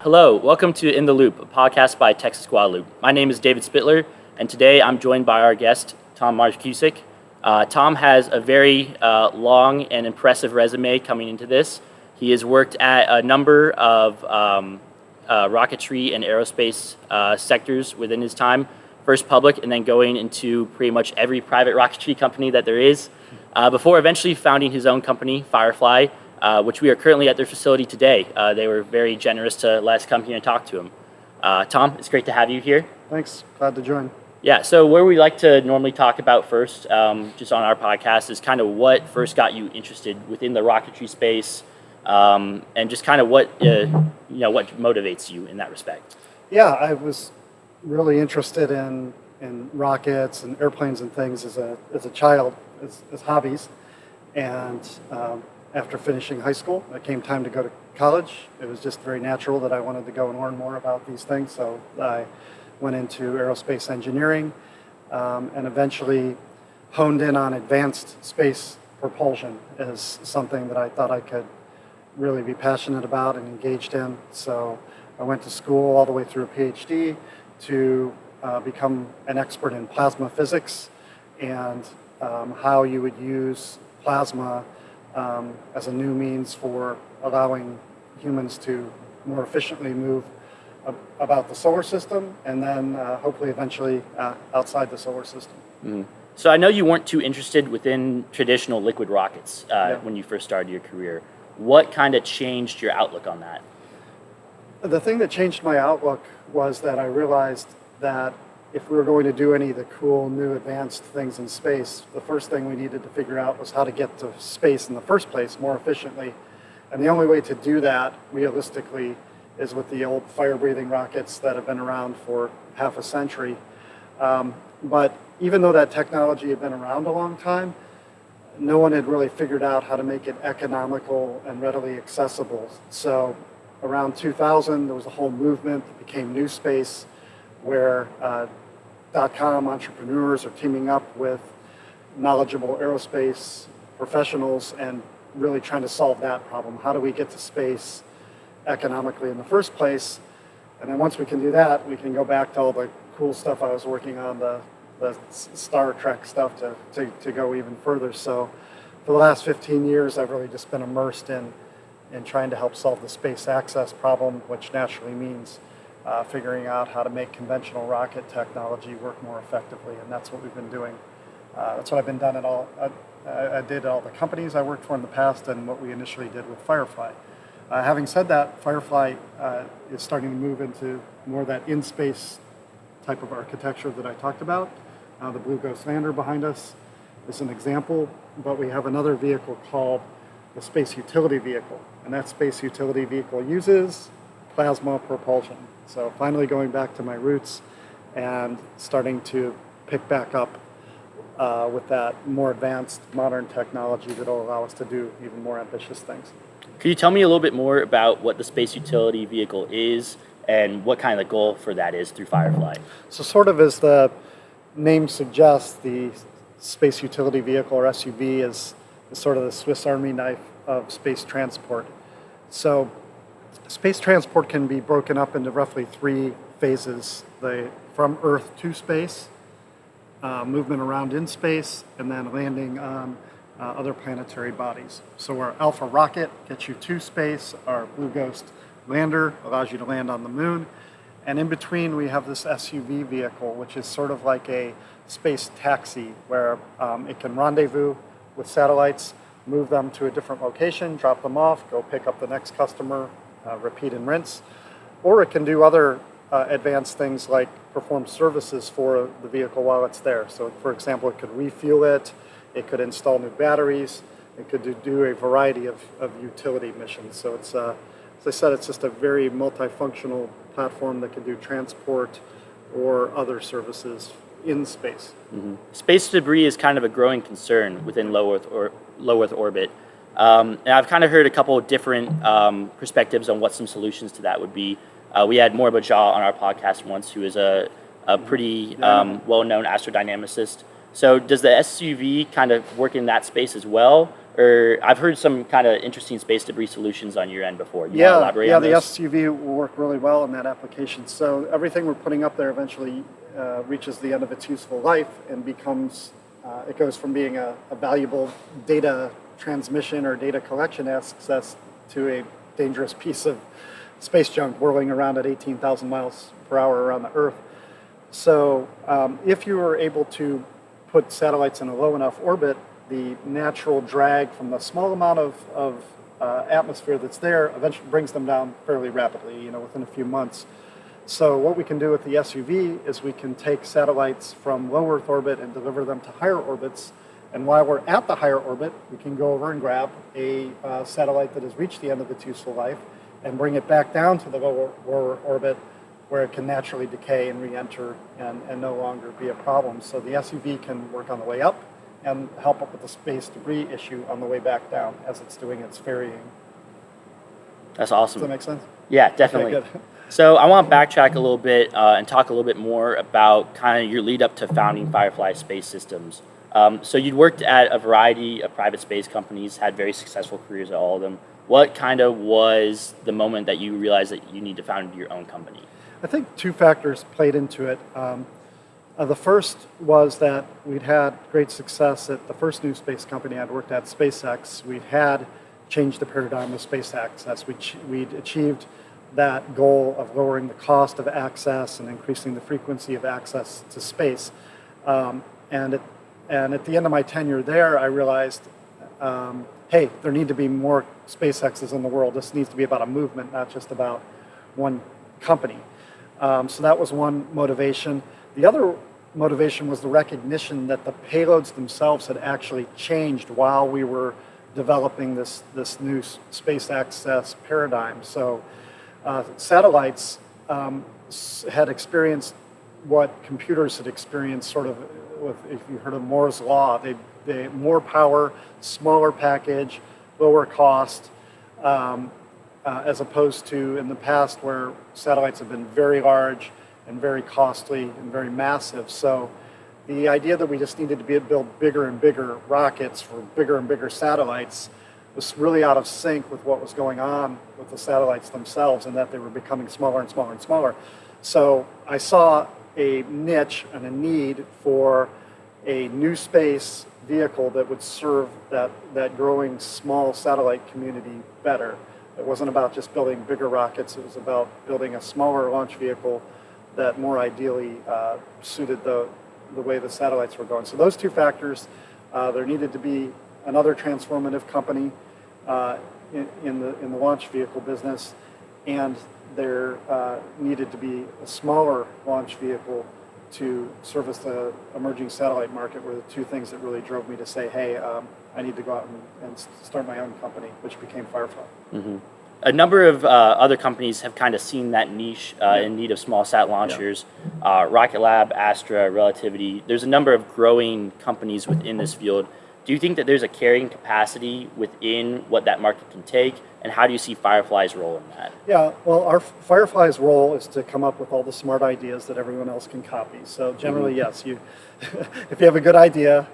Hello, welcome to In the Loop, a podcast by Texas Guadalupe. My name is David Spittler, and today I'm joined by our guest, Tom Markusic. Tom has a very long and impressive resume coming into this. He has worked at a number of rocketry and aerospace sectors within his time, first public and then going into pretty much every private rocketry company that there is, before eventually founding his own company, Firefly, which we are currently at their facility today. They were very generous to let us come here and talk to him. Tom, it's great to have you here. Thanks, glad to join. Yeah, so where we like to normally talk about first, just on our podcast, is kind of what first got you interested within the rocketry space, and just kind of what what motivates you in that respect. Yeah, I was really interested in rockets and airplanes and things as a child, as hobbies, and after finishing high school, it came time to go to college. It was just very natural that I wanted to go and learn more about these things, so I went into aerospace engineering, and eventually honed in on advanced space propulsion as something that I thought I could really be passionate about and engaged in. So I went to school all the way through a PhD to become an expert in plasma physics and how you would use plasma as a new means for allowing humans to more efficiently move about the solar system, and then hopefully eventually outside the solar system. Mm-hmm. So I know you weren't too interested within traditional liquid rockets Yeah. when you first started your career. What kind of changed your outlook on that? The thing that changed my outlook was that I realized that if we were going to do any of the cool, new, advanced things in space, the first thing we needed to figure out was how to get to space in the first place more efficiently. And the only way to do that, realistically, is with the old fire-breathing rockets that have been around for half a century. But even though that technology had been around a long time, no one had really figured out how to make it economical and readily accessible. So around 2000, there was a whole movement that became New Space, where .com entrepreneurs are teaming up with knowledgeable aerospace professionals and really trying to solve that problem. How do we get to space economically in the first place? And then once we can do that, we can go back to all the cool stuff I was working on, the Star Trek stuff to go even further. So for the last 15 years, I've really just been immersed in trying to help solve the space access problem, which naturally means figuring out how to make conventional rocket technology work more effectively, and that's what we've been doing. That's what I've been done at all. I did at all the companies I worked for in the past, and what we initially did with Firefly. Having said that, Firefly is starting to move into more of that in-space type of architecture that I talked about. The Blue Ghost lander behind us is an example, but we have another vehicle called the Space Utility Vehicle, and that Space Utility Vehicle uses plasma propulsion. So finally going back to my roots and starting to pick back up with that more advanced modern technology that will allow us to do even more ambitious things. Could you tell me a little bit more about what the Space Utility Vehicle is and what kind of the goal for that is through Firefly? So sort of as the name suggests, the Space Utility Vehicle, or SUV, is sort of the Swiss Army knife of space transport. So space transport can be broken up into roughly three phases: from Earth to space, movement around in space, and then landing on other planetary bodies. So our Alpha rocket gets you to space, our Blue Ghost lander allows you to land on the moon, and in between we have this SUV vehicle, which is sort of like a space taxi, where it can rendezvous with satellites, move them to a different location, drop them off, go pick up the next customer, repeat and rinse. Or it can do other advanced things like perform services for the vehicle while it's there. So for example, it could refuel it, it could install new batteries, it could do a variety of utility missions. So it's, as I said, it's just a very multifunctional platform that can do transport or other services in space. Mm-hmm. Space debris is kind of a growing concern within low Earth orbit. And I've kind of heard a couple of different perspectives on what some solutions to that would be. We had Morba Jha on our podcast once, who is a pretty well-known astrodynamicist. So does the SUV kind of work in that space as well? or I've heard some kind of interesting space debris solutions on your end before. You want to elaborate on the those? SUV will work really well in that application. So everything we're putting up there eventually reaches the end of its useful life and becomes, it goes from being a valuable data transmission or data collection access to a dangerous piece of space junk whirling around at 18,000 miles per hour around the Earth. So if you were able to put satellites in a low enough orbit, the natural drag from the small amount of atmosphere that's there eventually brings them down fairly rapidly, within a few months. So what we can do with the SUV is we can take satellites from low Earth orbit and deliver them to higher orbits. And while we're at the higher orbit, we can go over and grab a satellite that has reached the end of its useful life and bring it back down to the lower orbit where it can naturally decay and re-enter and no longer be a problem. So the SUV can work on the way up and help up with the space debris issue on the way back down as it's doing its ferrying. That's awesome. Does that make sense? Yeah, definitely. Okay, good. So I want to backtrack a little bit and talk a little bit more about kind of your lead up to founding Firefly Space Systems. So you'd worked at a variety of private space companies, had very successful careers at all of them. What kind of was the moment that you realized that you need to found your own company? I think two factors played into it. The first was that we'd had great success at the first new space company I'd worked at, SpaceX. We had changed the paradigm of space access. We'd achieved that goal of lowering the cost of access and increasing the frequency of access to space. And at the end of my tenure there, I realized, hey, there need to be more SpaceXs in the world. This needs to be about a movement, not just about one company. So that was one motivation. The other motivation was the recognition that the payloads themselves had actually changed while we were developing this new space access paradigm. So satellites had experienced what computers had experienced sort of with, if you heard of Moore's Law, they more power, smaller package, lower cost, as opposed to in the past where satellites have been very large and very costly and very massive. So the idea that we just needed to build bigger and bigger rockets for bigger and bigger satellites was really out of sync with what was going on with the satellites themselves and that they were becoming smaller and smaller and smaller. So I saw a niche and a need for a new space vehicle that would serve that growing small satellite community better. It wasn't about just building bigger rockets, it was about building a smaller launch vehicle that more ideally suited the way the satellites were going. So those two factors, there needed to be another transformative company in the launch vehicle business, and there needed to be a smaller launch vehicle to service the emerging satellite market were the two things that really drove me to say, hey, I need to go out and start my own company, which became Firefly. Mm-hmm. A number of other companies have kind of seen that niche in need of small sat launchers. Rocket Lab, Astra, Relativity. There's a number of growing companies within this field. Do you think that there's a carrying capacity within what that market can take? And how do you see Firefly's role in that? Yeah, well, our Firefly's role is to come up with all the smart ideas that everyone else can copy. So generally, yes, if you have a good idea,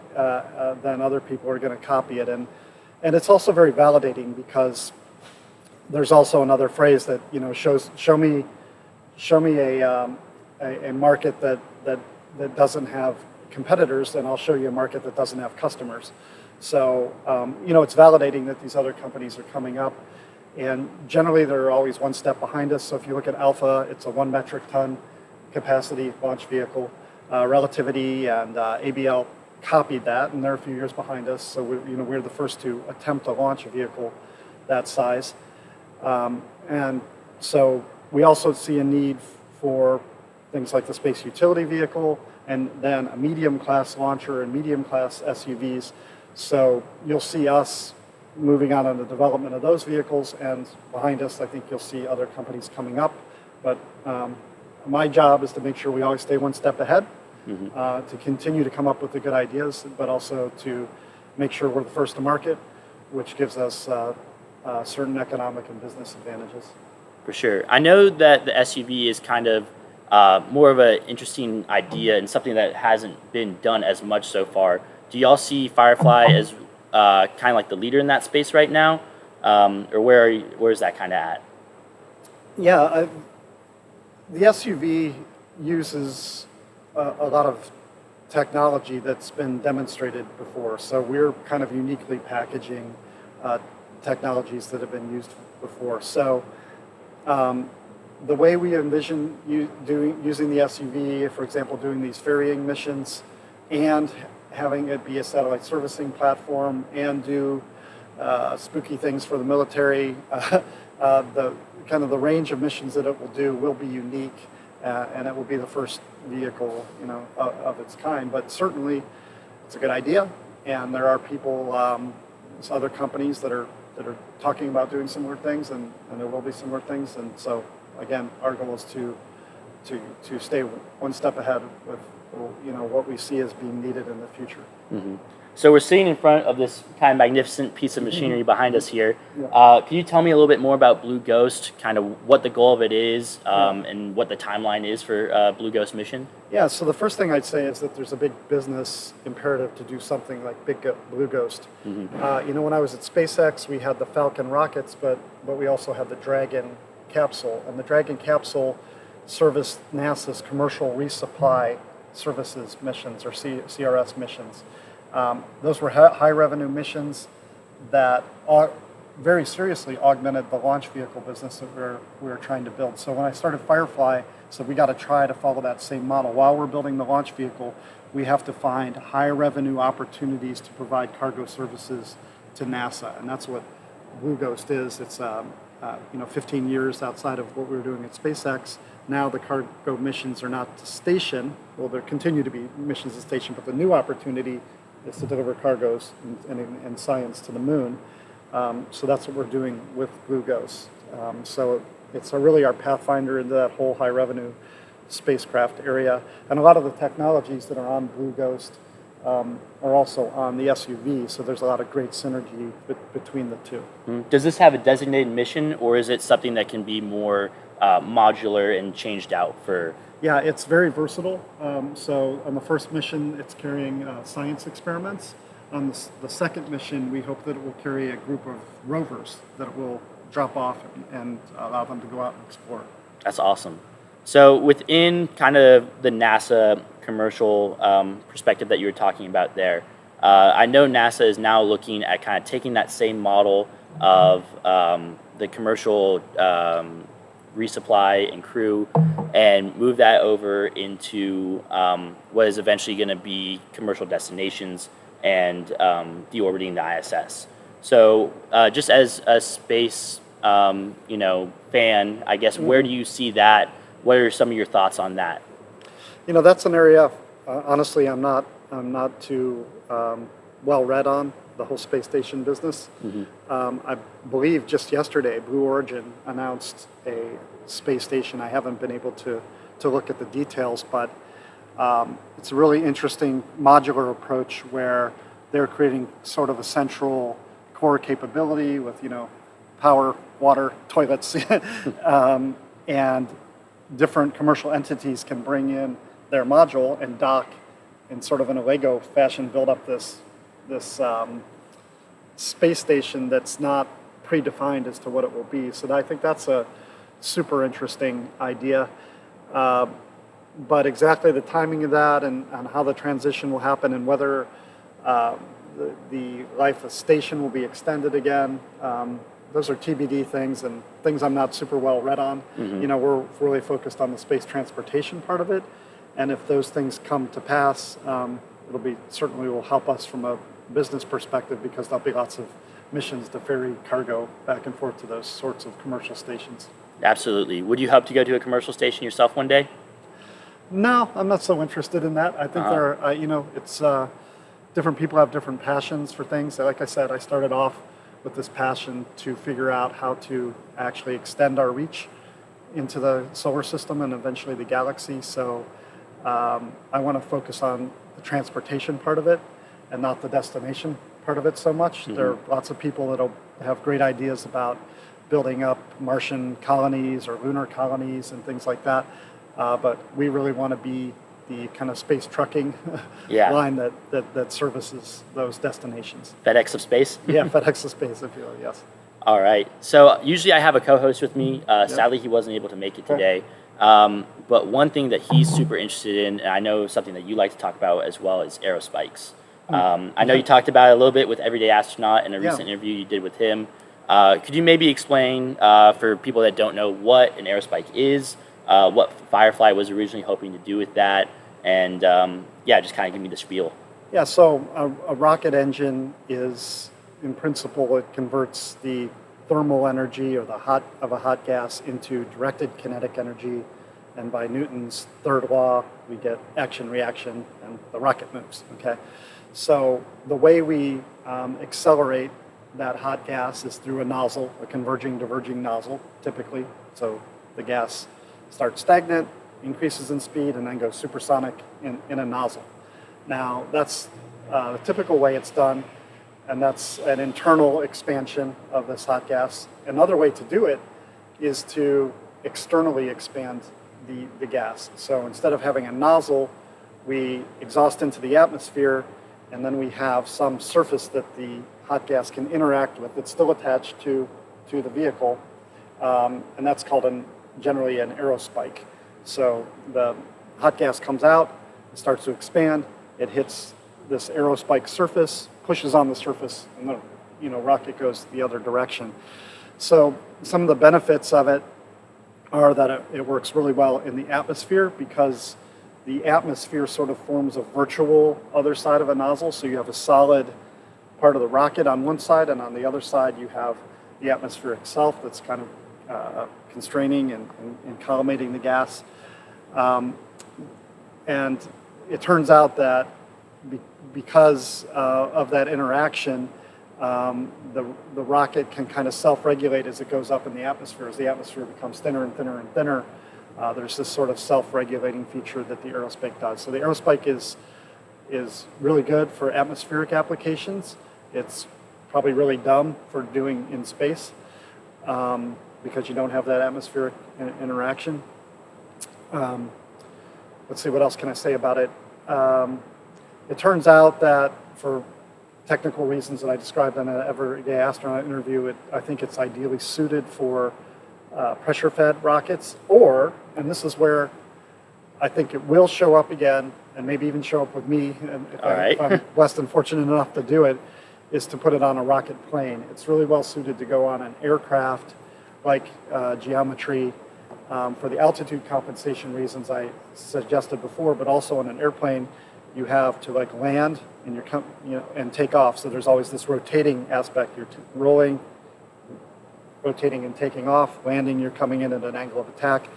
then other people are going to copy it. And it's also very validating because there's also another phrase that show me a market that doesn't have competitors, and I'll show you a market that doesn't have customers. So it's validating that these other companies are coming up, and generally they're always one step behind us. So if you look at Alpha, it's a 1 metric ton capacity launch vehicle. Relativity and ABL copied that, and they're a few years behind us. So we're the first to attempt to launch a vehicle that size. And so we also see a need for things like the space utility vehicle and then a medium class launcher and medium class SUVs. So you'll see us moving on in the development of those vehicles, and behind us I think you'll see other companies coming up. But my job is to make sure we always stay one step ahead, to continue to come up with the good ideas, but also to make sure we're the first to market, which gives us certain economic and business advantages. For sure. I know that the SUV is kind of more of an interesting idea and something that hasn't been done as much so far. Do y'all see Firefly as kind of like the leader in that space right now, or where's that kind of at? Yeah, the SUV uses a lot of technology that's been demonstrated before. So we're kind of uniquely packaging technologies that have been used before. So the way we envision using the SUV, for example, doing these ferrying missions and having it be a satellite servicing platform and do spooky things for the military, the kind of the range of missions that it will do will be unique, and it will be the first vehicle, of its kind. But certainly, it's a good idea, and there are people, other companies that are talking about doing similar things, and there will be similar things. And so, again, our goal is to stay one step ahead with what we see as being needed in the future. Mm-hmm. So we're sitting in front of this kind of magnificent piece of machinery behind us here. Yeah. Can you tell me a little bit more about Blue Ghost, kind of what the goal of it is, and what the timeline is for Blue Ghost mission? Yeah, so the first thing I'd say is that there's a big business imperative to do something like Blue Ghost. Mm-hmm. When I was at SpaceX, we had the Falcon rockets, but we also had the Dragon capsule. And the Dragon capsule serviced NASA's commercial resupply services missions, or CRS missions. Those were high revenue missions that very seriously augmented the launch vehicle business that we were trying to build. So when I started Firefly, so we got to try to follow that same model. While we're building the launch vehicle, we have to find high revenue opportunities to provide cargo services to NASA, and that's what Blue Ghost is. It's 15 years outside of what we were doing at SpaceX. Now the cargo missions are not to station. Well, there continue to be missions to station, but the new opportunity is to deliver cargoes and science to the moon. So that's what we're doing with Blue Ghost. So it's really our pathfinder into that whole high revenue spacecraft area. And a lot of the technologies that are on Blue Ghost are also on the SUV. So there's a lot of great synergy between the two. Does this have a designated mission, or is it something that can be more modular and changed out for? Yeah, it's very versatile. So on the first mission, it's carrying science experiments. On the second mission, we hope that it will carry a group of rovers that it will drop off and allow them to go out and explore. That's awesome. So within kind of the NASA commercial perspective that you were talking about there, I know NASA is now looking at kind of taking that same model of the commercial resupply and crew and move that over into what is eventually going to be commercial destinations and deorbiting the ISS. So just as a space fan, I guess, where do you see that? What are some of your thoughts on that? That's an area, honestly, I'm not too well read on the whole space station business. I believe just yesterday, Blue Origin announced a space station. I haven't been able to look at the details, but it's a really interesting modular approach where they're creating sort of a central core capability with, power, water, toilets, and different commercial entities can bring in their module and dock and sort of in a Lego fashion build up this space station that's not predefined as to what it will be. So I think that's a super interesting idea. But exactly the timing of that and how the transition will happen and whether the life of the station will be extended again, those are TBD things and things I'm not super well read on. We're really focused on the space transportation part of it. And if those things come to pass, certainly will help us from a business perspective because there'll be lots of missions to ferry cargo back and forth to those sorts of commercial stations. Absolutely. Would you hope to go to a commercial station yourself one day? No, I'm not so interested in that. I think it's different people have different passions for things. Like I said, I started off with this passion to figure out how to actually extend our reach into the solar system and eventually the galaxy. So I want to focus on the transportation part of it and not the destination part of it so much. There are lots of people that have great ideas about building up Martian colonies or lunar colonies and things like that. But we really want to be the kind of space trucking Yeah. line that services those destinations. FedEx of space. Yeah, FedEx of Space, if you will, yes. All right. So usually I have a co-host with me. Sadly, he wasn't able to make it today. But one thing that he's super interested in, and I know something that you like to talk about as well, is aerospikes. I know you talked about it a little bit with Everyday Astronaut in a recent interview you did with him. Could you maybe explain for people that don't know what an aerospike is, what Firefly was originally hoping to do with that, and just kind of give me the spiel. Yeah, so a rocket engine is, in principle, it converts the thermal energy or the hot of a hot gas into directed kinetic energy, and by Newton's third law, we get action reaction, and the rocket moves. Okay, so the way we accelerate that hot gas is through a nozzle, a converging diverging nozzle, typically. So the gas starts stagnant, increases in speed, and then goes supersonic in a nozzle. Now, that's the typical way it's done, and that's an internal expansion of this hot gas. Another way to do it is to externally expand the gas. So instead of having a nozzle, we exhaust into the atmosphere, and then we have some surface that the hot gas can interact with. It's still attached to the vehicle, and that's called generally an aerospike. So the hot gas comes out, it starts to expand, it hits this aerospike surface, pushes on the surface, and the rocket goes the other direction. So some of the benefits of it are that it works really well in the atmosphere, because the atmosphere sort of forms a virtual other side of a nozzle. So you have a solid part of the rocket on one side, and on the other side you have the atmosphere itself that's kind of constraining and collimating the gas. And it turns out that because of that interaction, the rocket can kind of self-regulate as it goes up in the atmosphere. As the atmosphere becomes thinner and thinner and thinner, there's this sort of self-regulating feature that the aerospike does. So the aerospike is really good for atmospheric applications. It's probably really dumb for doing in space because you don't have that atmospheric interaction. Let's see, what else can I say about it? It turns out that for technical reasons that I described in an Everyday Astronaut interview, I think it's ideally suited for pressure-fed rockets, and this is where I think it will show up again, and maybe even show up with me, and if I'm blessed and fortunate enough to do it, is to put it on a rocket plane. It's really well suited to go on an aircraft, like geometry, for the altitude compensation reasons I suggested before, but also on an airplane, you have to land and take off. So there's always this rotating aspect. You're rolling, rotating and taking off. Landing, you're coming in at an angle of attack.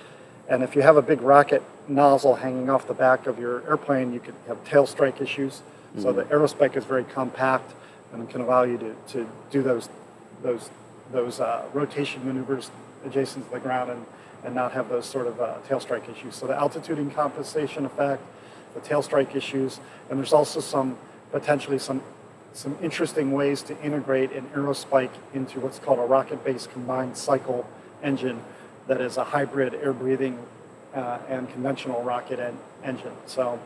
And if you have a big rocket nozzle hanging off the back of your airplane, you could have tail strike issues. Mm-hmm. So the aerospike is very compact and can allow you to do those rotation maneuvers adjacent to the ground and not have those sort of tail strike issues. So the altitude and compensation effect, the tail strike issues, and there's also potentially some interesting ways to integrate an aerospike into what's called a rocket-based combined cycle engine that is a hybrid air-breathing and conventional rocket engine. So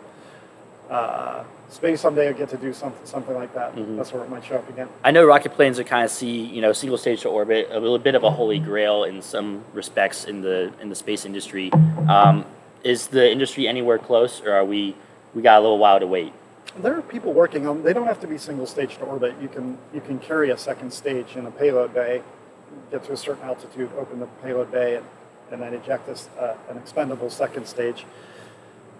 maybe someday I'll get to do something like that. Mm-hmm. That's where it might show up again. I know rocket planes are kind of single stage to orbit, a little bit of a holy grail in some respects in the space industry. Is the industry anywhere close, or we got a little while to wait? There are people working on. They don't have to be single stage to orbit. You can carry a second stage in a payload bay, get to a certain altitude, open the payload bay, and then eject an expendable second stage.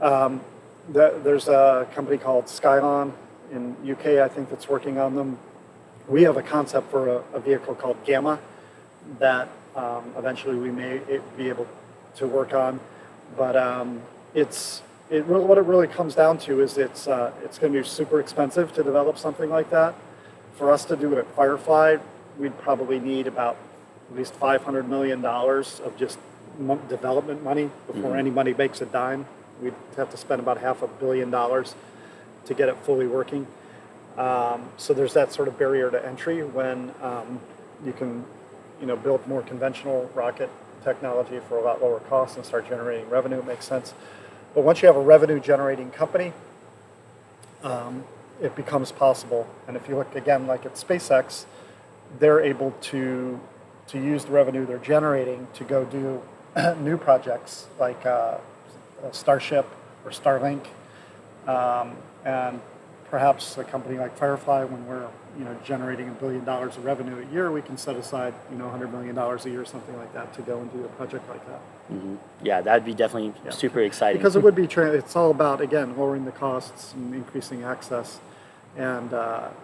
There's a company called Skylon in UK, I think, that's working on them. We have a concept for a vehicle called Gamma that eventually we may be able to work on. But what it really comes down to is it's going to be super expensive to develop something like that. For us to do it at Firefly, we'd probably need about at least $500 million of just development money before anybody makes a dime. We'd have to spend about $500 million to get it fully working. So there's that sort of barrier to entry when you can, build more conventional rocket technology for a lot lower cost and start generating revenue. It makes sense. But once you have a revenue generating company, it becomes possible. And if you look again, like at SpaceX, they're able to use the revenue they're generating to go do new projects like Starship or Starlink, and perhaps a company like Firefly, when we're generating $1 billion of revenue a year, we can set aside $100 million a year, something like that, to go and do a project like that. Mm-hmm. Yeah, that'd be definitely super exciting. Because it would be it's all about, again, lowering the costs and increasing access. And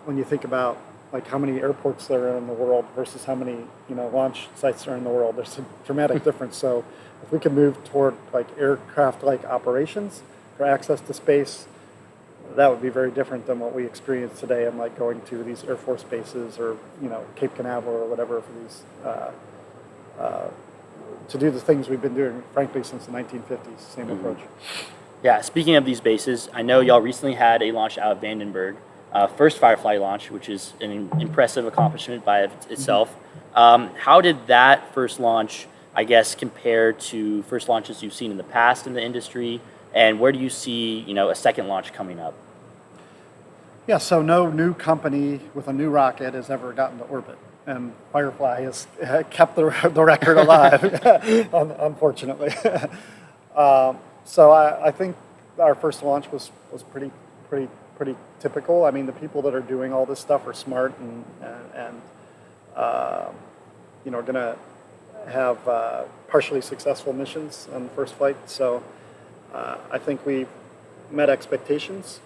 when you think about like how many airports there are in the world versus how many launch sites are in the world, there's a dramatic difference. So if we can move toward like aircraft-like operations for access to space, that would be very different than what we experience today. And like going to these Air Force bases or Cape Canaveral or whatever for these to do the things we've been doing, frankly, since the 1950s. Same approach. Yeah. Speaking of these bases, I know y'all recently had a launch out of Vandenberg. First Firefly launch, which is an impressive accomplishment by itself. How did that first launch, I guess, compare to first launches you've seen in the past in the industry? And where do you see, a second launch coming up? Yeah, so no new company with a new rocket has ever gotten to orbit. And Firefly has kept the record alive, unfortunately. So I think our first launch was pretty typical. I mean, the people that are doing all this stuff are smart and going to have partially successful missions on the first flight. So I think we met expectations.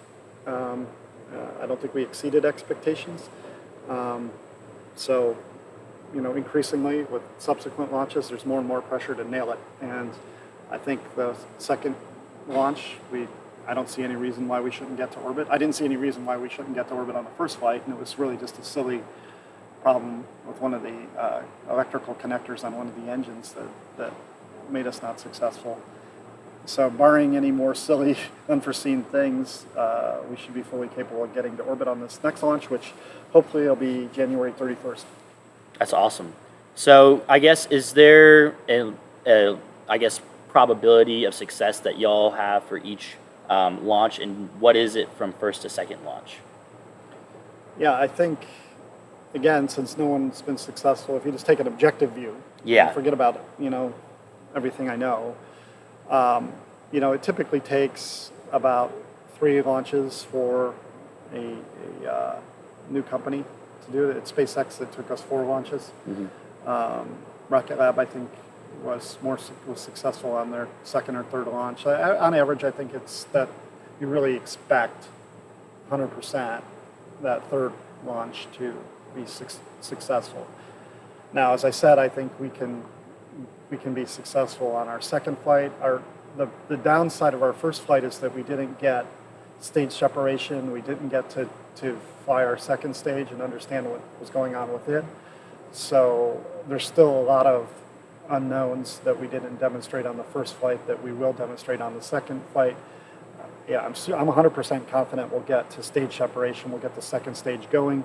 I don't think we exceeded expectations. So increasingly with subsequent launches, there's more and more pressure to nail it. And I think the second launch, I don't see any reason why we shouldn't get to orbit. I didn't see any reason why we shouldn't get to orbit on the first flight, and it was really just a silly problem with one of the electrical connectors on one of the engines that made us not successful. So barring any more silly, unforeseen things, we should be fully capable of getting to orbit on this next launch, which hopefully will be January 31st. That's awesome. So I guess, is there a probability of success that y'all have for each launch, and what is it from first to second launch? Yeah, I think, again, since no one's been successful, if you just take an objective view, forget about everything I know, it typically takes about 3 launches for a new company to do it. At SpaceX, it took us 4 launches. Mm-hmm. Rocket Lab, I think, was successful on their second or third launch. On average, I think it's that you really expect 100% that third launch to be successful. Now, as I said, I think we can be successful on our second flight. The downside of our first flight is that we didn't get stage separation. We didn't get to fly our second stage and understand what was going on with it. So there's still a lot of unknowns that we didn't demonstrate on the first flight that we will demonstrate on the second flight. I'm 100% confident we'll get to stage separation. We'll get the second stage going,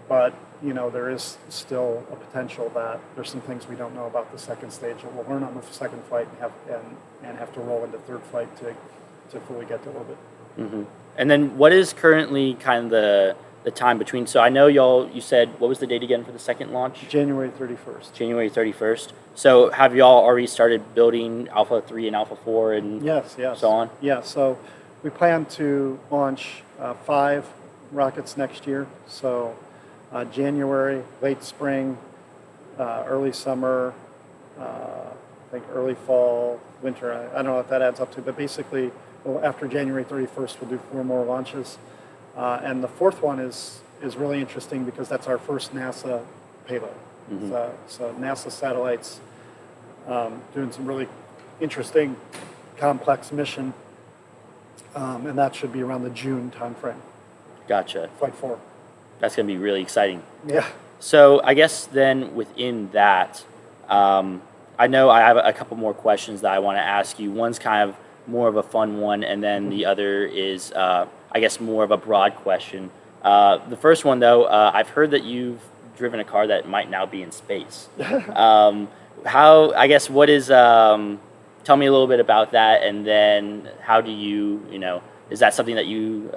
but there is still a potential that there's some things we don't know about the second stage that we'll learn on the second flight and have to roll into third flight to fully get to orbit. Mm-hmm. And then what is currently kind of the time between? So I know you said, what was the date again for the second launch? January 31st. January 31st. So have y'all already started building Alpha 3 and Alpha 4 and yes. so on? Yeah, so we plan to launch 5 rockets next year. So January, late spring, early summer, I think early fall, winter. I don't know what that adds up to, but basically after January 31st, we'll do 4 more launches. And the 4th one is really interesting because that's our first NASA payload. Mm-hmm. So NASA satellites doing some really interesting, complex mission, and that should be around the June timeframe. Gotcha. Flight 4. That's going to be really exciting. Yeah. So I guess then within that, I know I have a couple more questions that I want to ask you. One's kind of more of a fun one, and then the other is, I guess, more of a broad question. The first one, though, I've heard that you've driven a car that might now be in space. What is, tell me a little bit about that, and then how do you, is that something that you,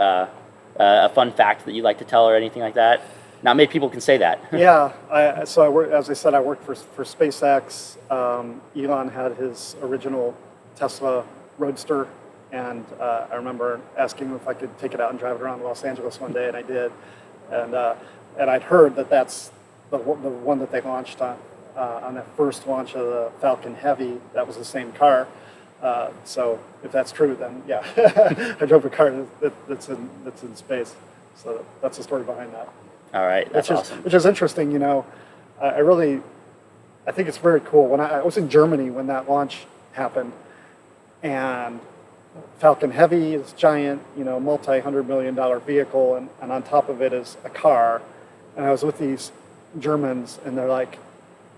a fun fact that you like to tell or anything like that? Not many people can say that. Yeah, I work, as I said, I worked for SpaceX. Elon had his original Tesla Roadster, and I remember asking him if I could take it out and drive it around Los Angeles one day, and I did. And I'd heard that that's the one that they launched on the first launch of the Falcon Heavy. That was the same car. So if that's true, then yeah, I drove a car that's in space. So that's the story behind that. All right, that's awesome. Which is interesting, I think it's very cool. When I was in Germany when that launch happened, and Falcon Heavy is giant, multi-$100 million vehicle, and on top of it is a car. And I was with these Germans, and they're like,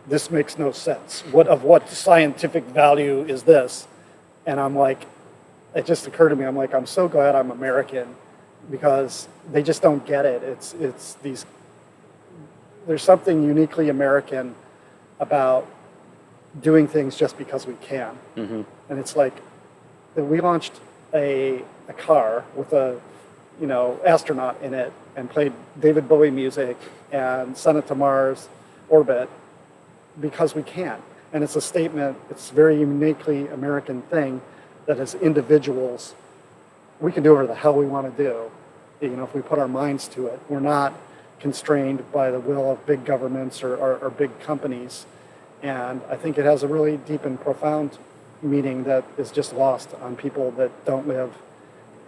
"This makes no sense. What scientific value is this?" And I'm like, it just occurred to me. I'm like, I'm so glad I'm American, because they just don't get it. There's something uniquely American about doing things just because we can. Mm-hmm. And it's like that we launched a car with a astronaut in it and played David Bowie music and sent it to Mars orbit because we can. And it's a statement, it's a very uniquely American thing that as individuals, we can do whatever the hell we want to do, if we put our minds to it. We're not constrained by the will of big governments or big companies. And I think it has a really deep and profound meaning that is just lost on people that don't live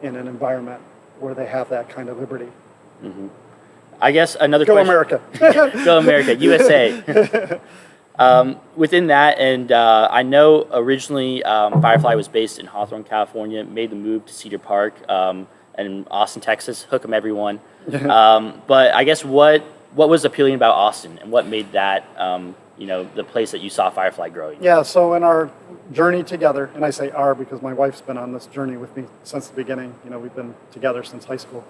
in an environment where they have that kind of liberty. Mm-hmm. I guess another Go question. America. Go America, USA. Within that, and I know originally Firefly was based in Hawthorne, California, made the move to Cedar Park and Austin, Texas. Hook 'em, everyone. But I guess what was appealing about Austin, and what made that the place that you saw Firefly growing? Yeah, so in our journey together, and I say our because my wife's been on this journey with me since the beginning. We've been together since high school.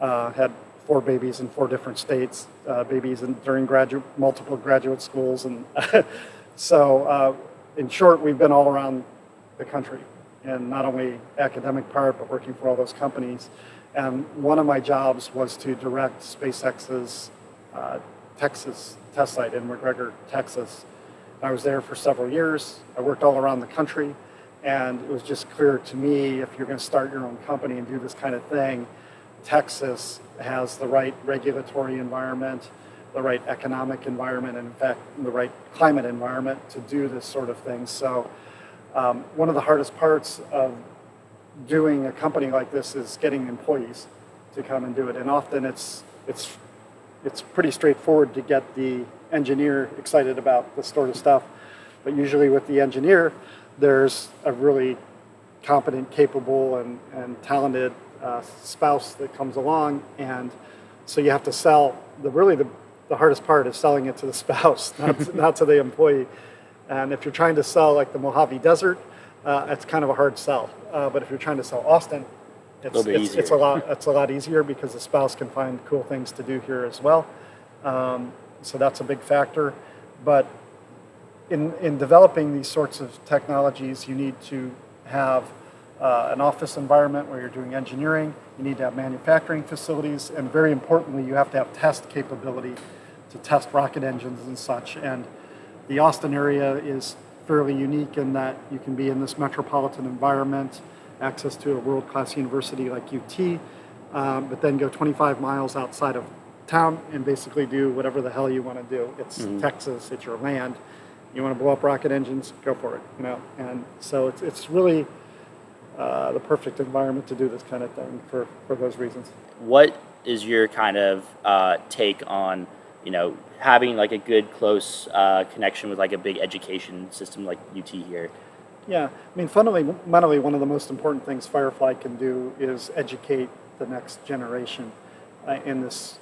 Had 4 babies in 4 different states, during multiple graduate schools, and so in short, we've been all around the country, and not only academic part, but working for all those companies. And one of my jobs was to direct SpaceX's Texas test site in McGregor, Texas. I was there for several years. I worked all around the country, and it was just clear to me, if you're going to start your own company and do this kind of thing, Texas has the right regulatory environment, the right economic environment, and in fact, the right climate environment to do this sort of thing. So one of the hardest parts of doing a company like this is getting employees to come and do it. And often it's pretty straightforward to get the engineer excited about this sort of stuff. But usually with the engineer, there's a really competent, capable, and talented spouse that comes along. And so you have to sell. The hardest part is selling it to the spouse, not to the employee. And if you're trying to sell like the Mojave Desert, it's kind of a hard sell. But if you're trying to sell Austin, it's a lot easier because the spouse can find cool things to do here as well. So that's a big factor. But in developing these sorts of technologies, you need to have an office environment where you're doing engineering. You need to have manufacturing facilities, and very importantly, you have to have test capability to test rocket engines and such. And the Austin area is fairly unique in that you can be in this metropolitan environment, access to a world-class university like UT, but then go 25 miles outside of town and basically do whatever the hell you want to do. It's Texas, it's your land. You want to blow up rocket engines, go for it. And so it's really the perfect environment to do this kind of thing for those reasons. What is your kind of take on having like a good close connection with like a big education system like UT here? Yeah, I mean, fundamentally, one of the most important things Firefly can do is educate the next generation in this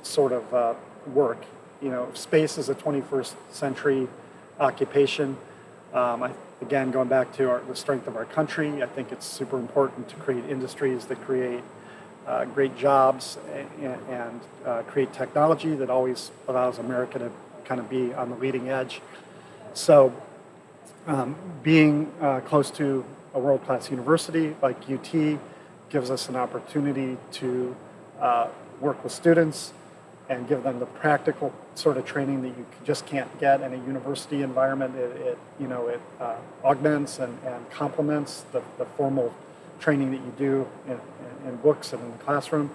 sort of work. Space is a 21st century occupation. Again, going back to the strength of our country, I think it's super important to create industries that create great jobs and create technology that always allows America to kind of be on the leading edge. So Being close to a world-class university like UT gives us an opportunity to work with students and give them the practical sort of training that you just can't get in a university environment. It augments and complements the formal training that you do in books and in the classroom.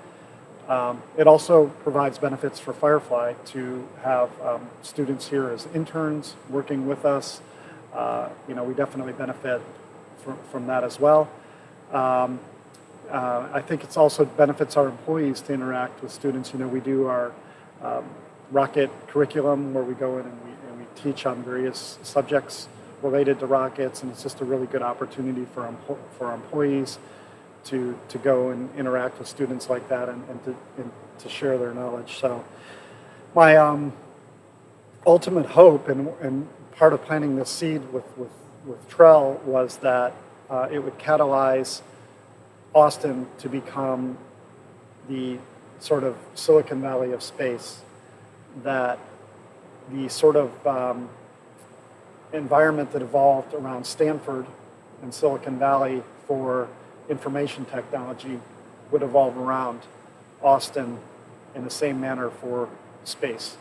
It also provides benefits for Firefly to have students here as interns working with us. We definitely benefit from that as well. I think it's also benefits our employees to interact with students. We do our rocket curriculum where we go in and we teach on various subjects related to rockets, and it's just a really good opportunity for our employees to go and interact with students like that and to share their knowledge. So my ultimate hope and part of planting this seed with Trell was that it would catalyze Austin to become the sort of Silicon Valley of space, that the sort of environment that evolved around Stanford and Silicon Valley for information technology would evolve around Austin in the same manner for space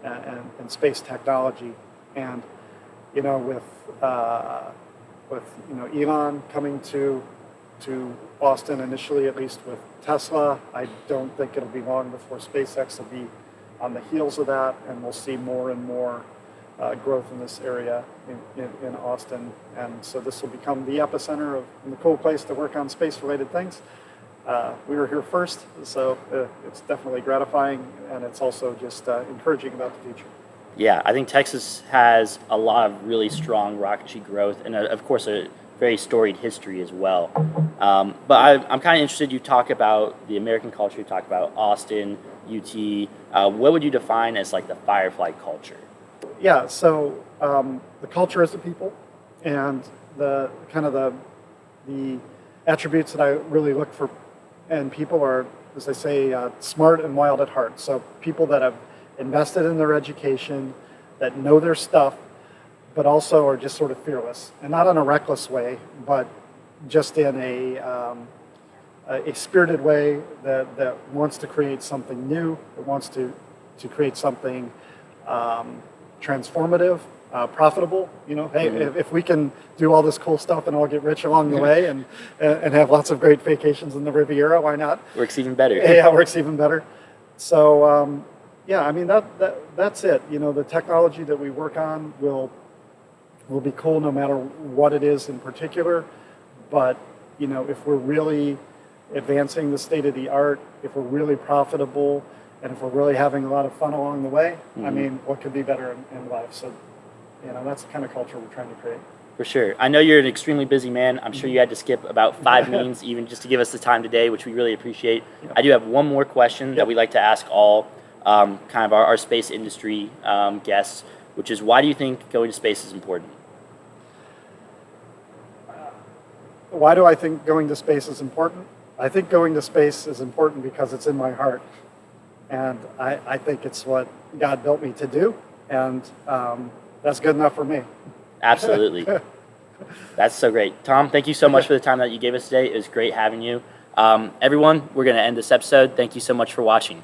and space technology. And with Elon coming to Austin initially, at least with Tesla, I don't think it'll be long before SpaceX will be on the heels of that, and we'll see more and more growth in this area in Austin. And so this will become the epicenter and the cool place to work on space-related things. We were here first, so it's definitely gratifying, and it's also just encouraging about the future. Yeah, I think Texas has a lot of really strong rocketry growth, and of course a very storied history as well. But I'm kind of interested, you talk about the American culture, you talk about Austin, UT. What would you define as like the Firefly culture? Yeah, so the culture is the people, and the kind of the attributes that I really look for in people are, as I say, smart and wild at heart. So people that have invested in their education, that know their stuff, but also are just sort of fearless, and not in a reckless way, but just in a spirited way that wants to create something new, that wants to create something transformative, profitable. Hey, if we can do all this cool stuff and all get rich along the way and have lots of great vacations in the Riviera, why not? Works even better. Yeah, works even better. So yeah, I mean that's it. The technology that we work on will be cool no matter what it is in particular. But if we're really advancing the state of the art, if we're really profitable, and if we're really having a lot of fun along the way, I mean, what could be better in life? So, that's the kind of culture we're trying to create. For sure. I know you're an extremely busy man. I'm sure you had to skip about 5 meetings even just to give us the time today, which we really appreciate. Yep. I do have one more question that we like to ask all kind of our space industry guests, which is, why do you think going to space is important? Why do I think going to space is important? I think going to space is important because it's in my heart. And I think it's what God built me to do. And that's good enough for me. Absolutely. That's so great. Tom, thank you so much for the time that you gave us today. It was great having you. Everyone, we're going to end this episode. Thank you so much for watching.